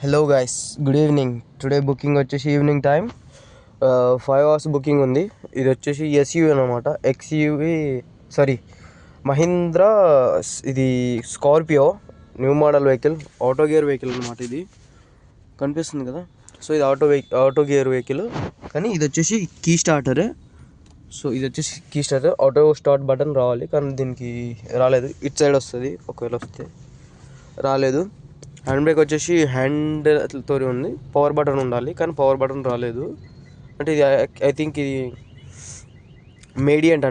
Hello guys, good evening. Today booking వచ్చేసి evening time 5 hours booking ఉంది. ఇది వచ్చేసి ఎస్యూవి అనమాట. XUV sorry Mahindra. ఇది Scorpio new model vehicle, auto gear vehicle అనమాట. ఇది కనిపిస్తుంది కదా. సో ఇది ఆటో గేర్ వెహికల్, కానీ ఇది వచ్చేసి కీ స్టార్టరే. సో ఇది వచ్చేసి key starter, auto start button రావాలి, కానీ దీనికి రాలేదు. ఇటు సైడ్ వస్తుంది, ఒకవేళ వస్తే రాలేదు. హ్యాండ్ బ్రేక్ వచ్చేసి హ్యాండ్తో ఉంది, పవర్ బటన్ ఉండాలి, కానీ పవర్ బటన్ రాలేదు. అంటే ఇది ఐ థింక్ ఇది మీడియంట్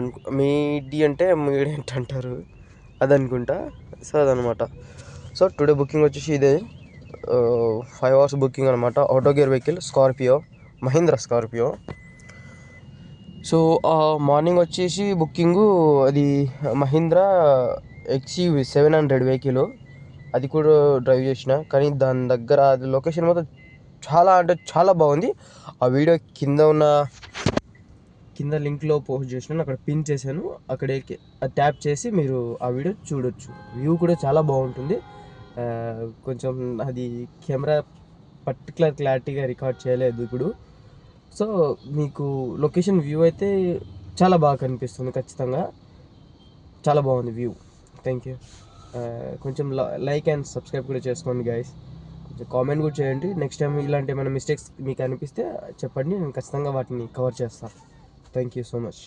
అంటారు, అది అనుకుంటా. సో అదనమాట. సో టుడే బుకింగ్ వచ్చేసి ఇదే 5 hours బుకింగ్ అనమాట. Auto gear vehicle Scorpio, Mahindra Scorpio. So morning వచ్చేసి బుకింగు అది మహీంద్రా ఎక్స్యూవి 700 వెహికల్. అది కూడా డ్రైవ్ చేసిన, కానీ దాని దగ్గర అది లొకేషన్ మొత్తం చాలా అంటే చాలా బాగుంది. ఆ వీడియో కింద లింక్లో పోస్ట్ చేసినాను, అక్కడ పిన్ చేశాను. అక్కడికి ట్యాప్ చేసి మీరు ఆ వీడియో చూడొచ్చు. వ్యూ కూడా చాలా బాగుంటుంది. కొంచెం అది కెమెరా పర్టికులర్ క్లారిటీగా రికార్డ్ చేయలేదు ఇప్పుడు. సో మీకు లొకేషన్ వ్యూ అయితే చాలా బాగా కనిపిస్తుంది. ఖచ్చితంగా చాలా బాగుంది వ్యూ. Thank you. కొంచెం లైక్ అండ్ సబ్స్క్రైబ్ కూడా చేసుకోండి గైస్. కొంచెం కామెంట్ కూడా చేయండి. నెక్స్ట్ టైం ఇలాంటి ఏమైనా మిస్టేక్స్ మీకు అనిపిస్తే చెప్పండి, నేను ఖచ్చితంగా వాటిని కవర్ చేస్తాను. Thank you so much.